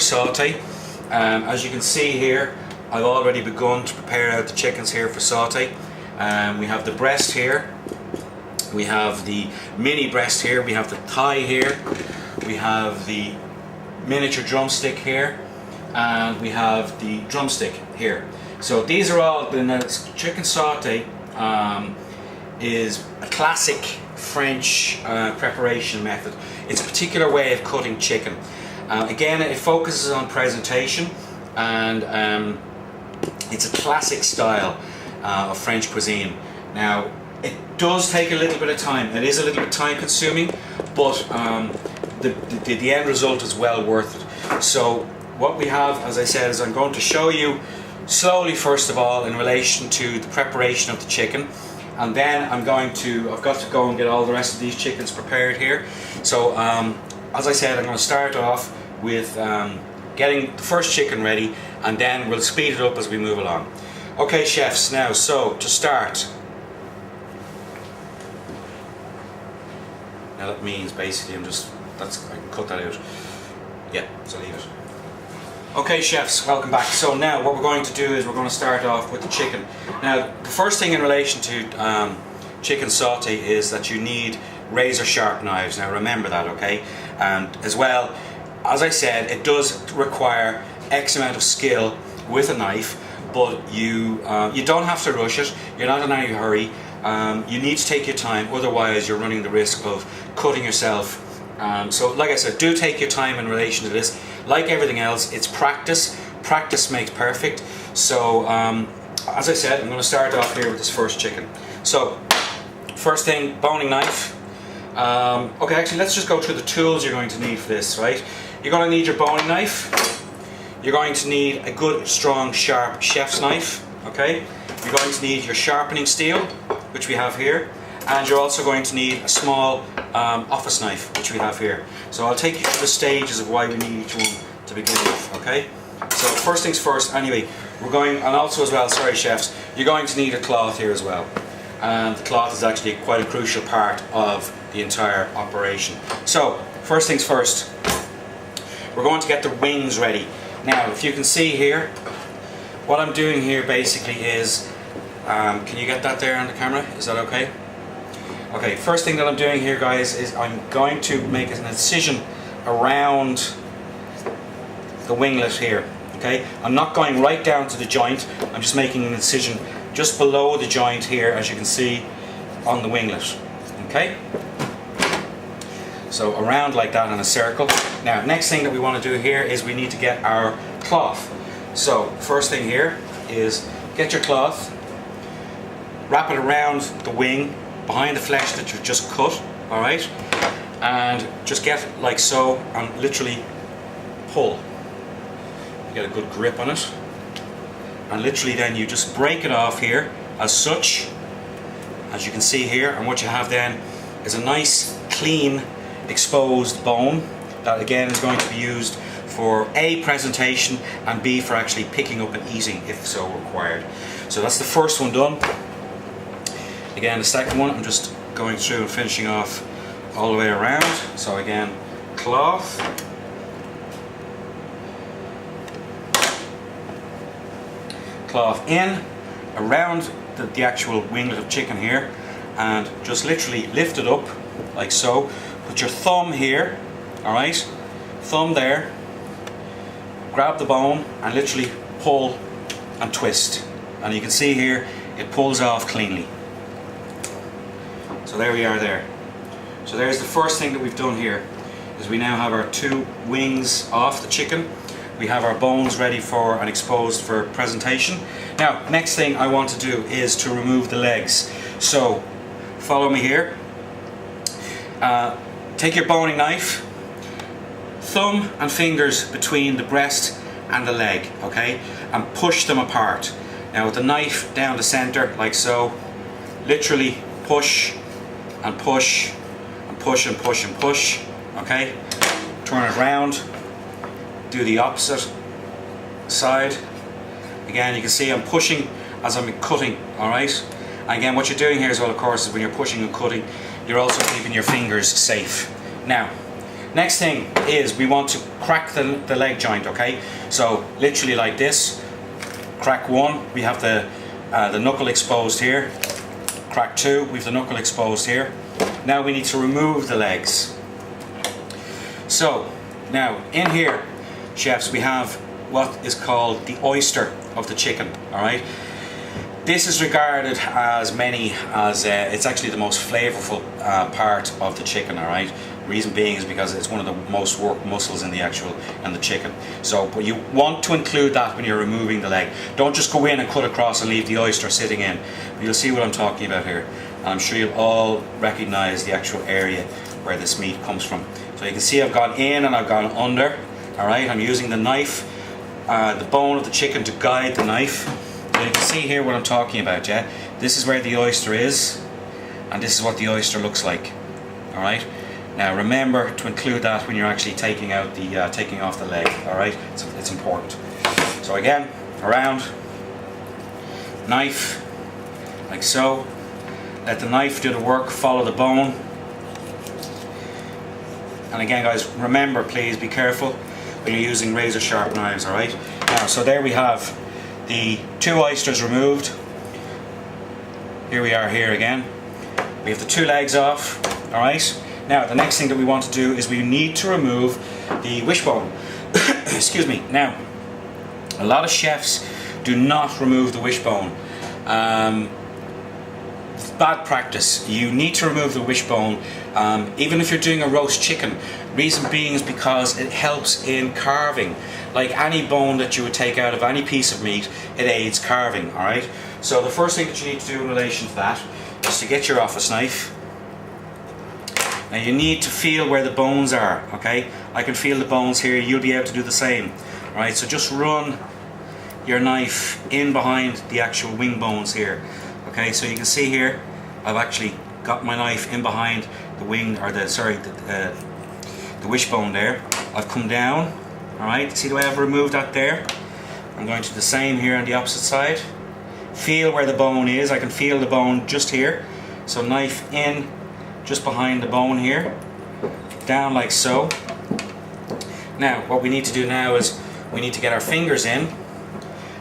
saute. As you can see here, I've already begun to prepare out the chickens here for saute. We have the breast here, we have the mini breast here, we have the thigh here, we have the miniature drumstick here, and we have the drumstick here. So these are all, the chicken saute is a classic French preparation method. It's a particular way of cutting chicken. Again, it focuses on presentation, and it's a classic style of French cuisine. Now, it does take a little bit of time. It is a little bit time consuming, but the end result is well worth it. So what we have, as I said, is I'm going to show you slowly, first of all, in relation to the preparation of the chicken, and then I've got to go and get all the rest of these chickens prepared here. So as I said, I'm going to start off with getting the first chicken ready, and then we'll speed it up as we move along. Okay, chefs, now, so to start, now that means basically I can cut that out. Yeah, so leave it. Okay, chefs, welcome back. So now what we're going to do is we're going to start off with the chicken. Now, the first thing in relation to chicken saute is that you need razor sharp knives. Now remember that, okay? And as well, as I said, it does require X amount of skill with a knife, but you don't have to rush it. You're not in any hurry. You need to take your time, otherwise you're running the risk of cutting yourself. So like I said, do take your time in relation to this. Like everything else, it's practice. Practice makes perfect. So as I said, I'm going to start off here with this first chicken. So first thing, boning knife. Okay, actually let's just go through the tools you're going to need for this, right? You're going to need your boning knife. You're going to need a good, strong, sharp chef's knife, okay? You're going to need your sharpening steel, which we have here, and you're also going to need a small office knife, which we have here. So I'll take you through the stages of why we need each one to begin with, okay? So first things first, anyway, and also as well, sorry chefs, you're going to need a cloth here as well. And the cloth is actually quite a crucial part of the entire operation. So, first things first, we're going to get the wings ready. Now, if you can see here, what I'm doing here basically is, can you get that there on the camera? Is that okay? Okay, first thing that I'm doing here, guys, is I'm going to make an incision around the winglet here, okay? I'm not going right down to the joint, I'm just making an incision just below the joint here, as you can see on the winglet, okay? So around like that in a circle. Now, next thing that we want to do here is we need to get our cloth. So first thing here is get your cloth, wrap it around the wing, behind the flesh that you've just cut, all right? And just get like so and literally pull. Get a good grip on it. And literally then you just break it off here as such, as you can see here, and what you have then is a nice clean exposed bone that again is going to be used for A, presentation, and B, for actually picking up and eating if so required. So that's the first one done. Again, the second one I'm just going through and finishing off all the way around. So again, cloth, cloth in around the actual winglet of chicken here, and just literally lift it up like so. Put your thumb here, alright, thumb there, grab the bone and literally pull and twist, and you can see here it pulls off cleanly. So there we are there. So there's the first thing that we've done here, is we now have our two wings off the chicken. We have our bones ready for and exposed for presentation. Now, next thing I want to do is to remove the legs. So, follow me here. Take your boning knife, thumb and fingers between the breast and the leg, okay? And push them apart. Now with the knife down the center, like so, literally push and push and push and push and push, okay? Turn it around. Do the opposite side. Again, you can see I'm pushing as I'm cutting, alright? And again, what you're doing here as well, of course, is when you're pushing and cutting, you're also keeping your fingers safe. Now, next thing is we want to crack the leg joint, okay? So literally like this, crack one, we have the knuckle exposed here. Crack two, we have the knuckle exposed here. Now we need to remove the legs. So now in here, chefs, we have what is called the oyster of the chicken, all right? This is regarded as it's actually the most flavorful part of the chicken, all right? Reason being is because it's one of the most worked muscles in the chicken. So, but you want to include that when you're removing the leg. Don't just go in and cut across and leave the oyster sitting in. You'll see what I'm talking about here. And I'm sure you'll all recognize the actual area where this meat comes from. So you can see I've gone in and I've gone under. All right, I'm using the knife, the bone of the chicken to guide the knife. So you can see here what I'm talking about, yeah? This is where the oyster is, and this is what the oyster looks like. All right. Now remember to include that when you're actually taking off the leg. All right, it's important. So again, around, knife, like so. Let the knife do the work. Follow the bone. And again, guys, remember, please be careful when you're using razor sharp knives. All right. Now, so there we have the two oysters removed. Here we are here again. We have the two legs off. All right. Now, the next thing that we want to do is we need to remove the wishbone. Excuse me. Now, a lot of chefs do not remove the wishbone. It's bad practice. You need to remove the wishbone, even if you're doing a roast chicken. Reason being is because it helps in carving. Like any bone that you would take out of any piece of meat, it aids carving, all right? So the first thing that you need to do in relation to that is to get your office knife. Now you need to feel where the bones are, okay? I can feel the bones here, you'll be able to do the same. Alright, so just run your knife in behind the actual wing bones here. Okay, so you can see here, I've actually got my knife in behind the wing, or the wishbone there. I've come down, alright, see the way I've removed that there? I'm going to do the same here on the opposite side. Feel where the bone is, I can feel the bone just here. So knife in, just behind the bone here, down like so. Now what we need to do now is we need to get our fingers in,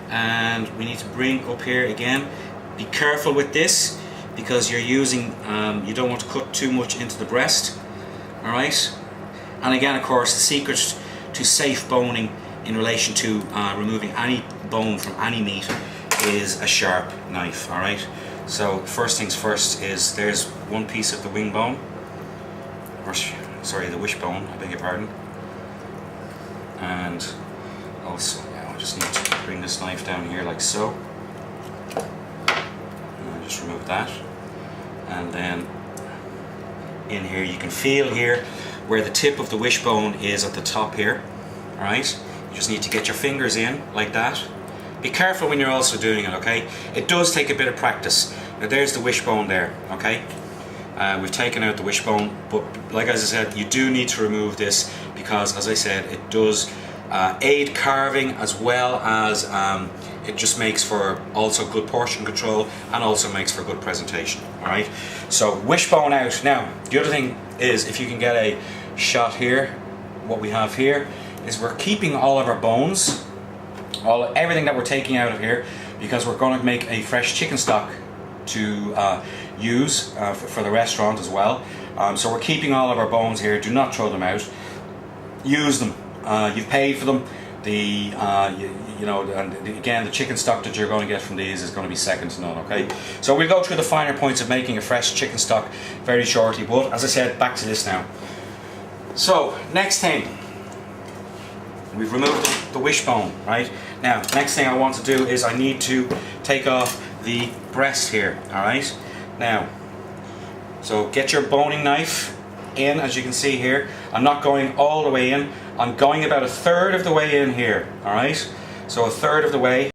and we need to bring up here again. Be careful with this because you're using, you don't want to cut too much into the breast. Alright, and again, of course, the secret to safe boning in relation to removing any bone from any meat is a sharp knife. Alright, so first things first is there's one piece of the wing bone, or sorry, the wishbone, I beg your pardon. And also, I just need to bring this knife down here like so. And I'll just remove that. And then in here, you can feel here where the tip of the wishbone is at the top here. Alright, you just need to get your fingers in like that. Be careful when you're also doing it, okay? It does take a bit of practice. Now there's the wishbone there, okay? We've taken out the wishbone, but like as I said, you do need to remove this because, as I said, it does aid carving as well as it just makes for also good portion control and also makes for good presentation. Alright, so wishbone out. Now the other thing is, if you can get a shot here, what we have here is we're keeping all of our bones, everything that we're taking out of here, because we're going to make a fresh chicken stock to use for the restaurant as well. So we're keeping all of our bones here. Do not throw them out. Use them. You've paid for them. Again, the chicken stock that you're going to get from these is going to be second to none. Okay. So we'll go through the finer points of making a fresh chicken stock very shortly. But as I said, back to this now. So next thing, we've removed the wishbone. Right now, next thing I want to do is I need to take off the breast here. Alright, now, so get your boning knife in, as you can see here. I'm not going all the way in, I'm going about a third of the way in here. Alright, so a third of the way.